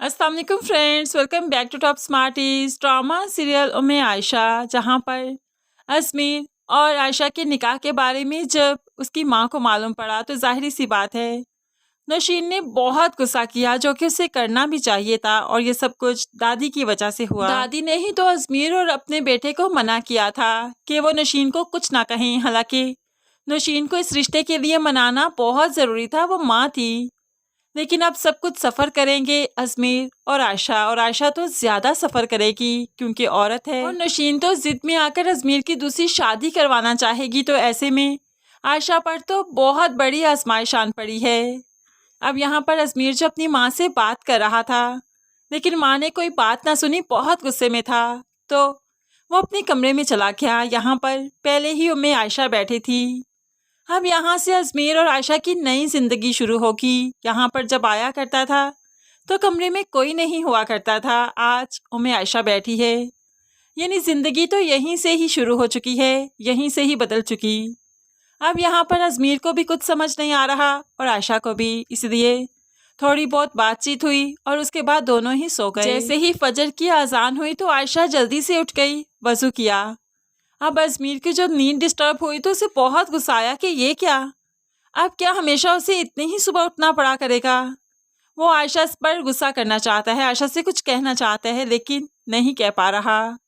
अस्सलाम वालेकुम friends, welcome back to top smarties. Drama serial Umme Ayesha, जहां पर अजमीर और आयशा के निकाह के बारे में जब उसकी मां को मालूम पड़ा तो जाहिर सी बात है नौशीन ने बहुत गुस्सा किया, जो कि उसे करना भी चाहिए था। और ये सब कुछ दादी की वजह से हुआ। दादी ने ही तो अजमीर और अपने बेटे को मना किया था कि वो नौशीन को कुछ ना कहें। हालांकि नौशीन को इस रिश्ते के लिए मनाना बहुत ज़रूरी था, वो माँ थी। लेकिन अब सब कुछ सफ़र करेंगे अजमीर और आयशा तो ज़्यादा सफ़र करेगी क्योंकि औरत है। और नौशीन तो ज़िद में आकर अजमीर की दूसरी शादी करवाना चाहेगी। तो ऐसे में आयशा पर तो बहुत बड़ी आजमाइश आन पड़ी है। अब यहाँ पर अजमीर जो अपनी माँ से बात कर रहा था, लेकिन माँ ने कोई बात ना सुनी, बहुत गुस्से में था। तो वो अपने कमरे में चला गया। यहाँ पर पहले ही उम्मे आयशा बैठी थी। अब यहाँ से अजमीर और आयशा की नई जिंदगी शुरू होगी। यहाँ पर जब आया करता था तो कमरे में कोई नहीं हुआ करता था। आज उम्मे आयशा बैठी है, यानी जिंदगी तो यहीं से ही शुरू हो चुकी है, यहीं से ही बदल चुकी। अब यहाँ पर अजमीर को भी कुछ समझ नहीं आ रहा और आयशा को भी, इसलिए थोड़ी बहुत बातचीत हुई और उसके बाद दोनों ही सो गए। जैसे ही फजर की अजान हुई तो आयशा जल्दी से उठ गई, वजू किया। अब अजमीर की जो नींद डिस्टर्ब हुई तो उसे बहुत गुस्सा आया कि ये क्या, अब क्या हमेशा उसे इतनी ही सुबह उठना पड़ा करेगा। वो आयशा पर गुस्सा करना चाहता है, आयशा से कुछ कहना चाहता है, लेकिन नहीं कह पा रहा।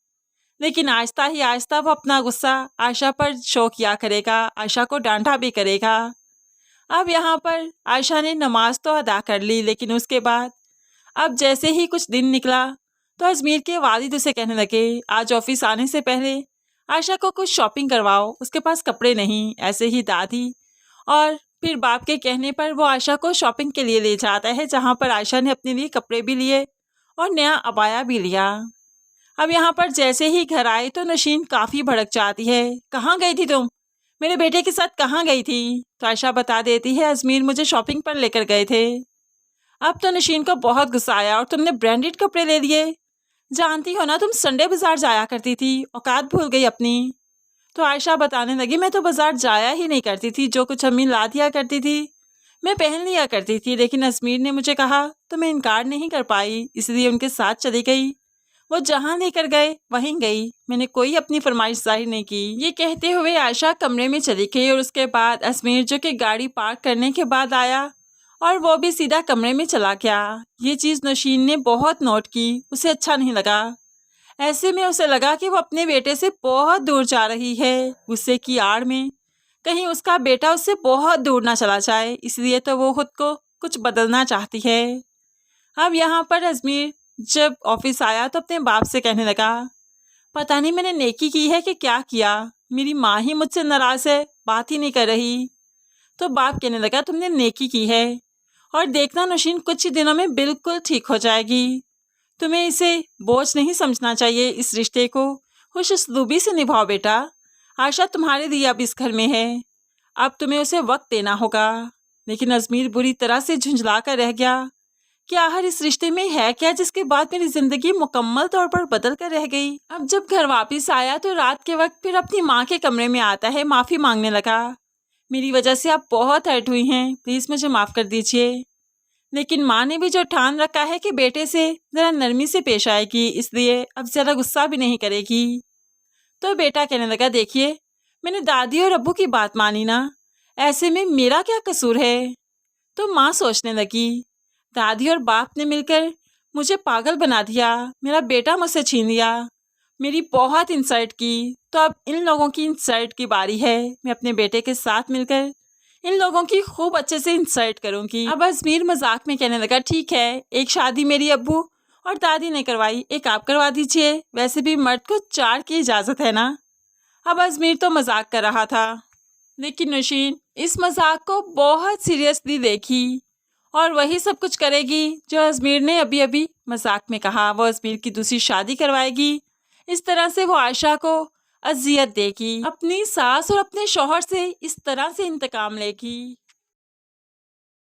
लेकिन आहिस्ता ही आहिस्ता वो अपना गुस्सा आयशा पर शो किया करेगा, आयशा को डांटा भी करेगा। अब यहाँ पर आयशा ने नमाज तो अदा कर ली, लेकिन उसके बाद अब जैसे ही कुछ दिन निकला तो अजमीर के वालिद उसे कहने लगे, आज ऑफिस आने से पहले आयशा को कुछ शॉपिंग करवाओ, उसके पास कपड़े नहीं। ऐसे ही दादी और फिर बाप के कहने पर वो आयशा को शॉपिंग के लिए ले जाता है, जहाँ पर आयशा ने अपने लिए कपड़े भी लिए और नया अबाया भी लिया। अब यहाँ पर जैसे ही घर आए तो नौशीन काफ़ी भड़क जाती है, कहाँ गई थी तुम, मेरे बेटे के साथ कहाँ गई थी। तो आयशा बता देती है, अजमीर मुझे शॉपिंग पर लेकर गए थे। अब तो नौशीन को बहुत गुस्सा आया, और तुमने ब्रांडेड कपड़े ले लिए, जानती हो ना तुम संडे बाजार जाया करती थी, औकात भूल गई अपनी। तो आयशा बताने लगी, मैं तो बाजार जाया ही नहीं करती थी, जो कुछ अम्मी ला दिया करती थी मैं पहन लिया करती थी, लेकिन अजमीर ने मुझे कहा तो मैं इनकार नहीं कर पाई, इसलिए उनके साथ चली गई। वो जहाँ लेकर गए वहीं गई, मैंने कोई अपनी फरमाइश जाहिर नहीं की। ये कहते हुए आयशा कमरे में चली गई और उसके बाद अजमीर, जो कि गाड़ी पार्क करने के बाद आया, और वो भी सीधा कमरे में चला गया। ये चीज़ नौशीन ने बहुत नोट की, उसे अच्छा नहीं लगा। ऐसे में उसे लगा कि वो अपने बेटे से बहुत दूर जा रही है, गुस्से की आड़ में कहीं उसका बेटा उससे बहुत दूर ना चला जाए, इसलिए तो वो खुद को कुछ बदलना चाहती है। अब यहाँ पर अजमीर जब ऑफिस आया तो अपने बाप से कहने लगा, पता नहीं मैंने नेकी की है कि क्या किया, मेरी माँ ही मुझसे नाराज़ है, बात ही नहीं कर रही। तो बाप कहने लगा, तुमने नेकी की है और देखना नौशीन कुछ ही दिनों में बिल्कुल ठीक हो जाएगी। तुम्हें इसे बोझ नहीं समझना चाहिए, इस रिश्ते को खुश उसलूबी से निभाओ बेटा। आयशा तुम्हारे लिए अब इस घर में है, अब तुम्हें उसे वक्त देना होगा। लेकिन अजमीर बुरी तरह से झुंझला कर रह गया कि आखिर इस रिश्ते में है क्या, जिसके बाद मेरी जिंदगी मुकम्मल तौर पर बदल कर रह गई। अब जब घर वापस आया तो रात के वक्त फिर अपनी माँ के कमरे में आता है, माफ़ी मांगने लगा, मेरी वजह से आप बहुत हर्ट हुई हैं, प्लीज़ मुझे माफ़ कर दीजिए। लेकिन माँ ने भी जो ठान रखा है कि बेटे से ज़रा नरमी से पेश आएगी, इसलिए अब ज़्यादा गुस्सा भी नहीं करेगी। तो बेटा कहने लगा, देखिए मैंने दादी और अब्बू की बात मानी ना, ऐसे में मेरा क्या कसूर है। तो माँ सोचने लगी, दादी और बाप ने मिलकर मुझे पागल बना दिया, मेरा बेटा मुझसे छीन लिया, मेरी बहुत इंसल्ट की, तो अब इन लोगों की इंसल्ट की बारी है। मैं अपने बेटे के साथ मिलकर इन लोगों की खूब अच्छे से इंसल्ट करूंगी। अब अजमीर मजाक में कहने लगा, ठीक है, एक शादी मेरी अब्बू और दादी ने करवाई, एक आप करवा दीजिए, वैसे भी मर्द को 4 की इजाज़त है ना। अब अजमीर तो मजाक कर रहा था, लेकिन नौशीन इस मजाक को बहुत सीरियसली देखी और वही सब कुछ करेगी जो अजमीर ने अभी अभी मजाक में कहा। वो अजमीर की दूसरी शादी करवाएगी, इस तरह से वो आयशा को अजियत देगी, अपनी सास और अपने शौहर से इस तरह से इंतकाम लेगी।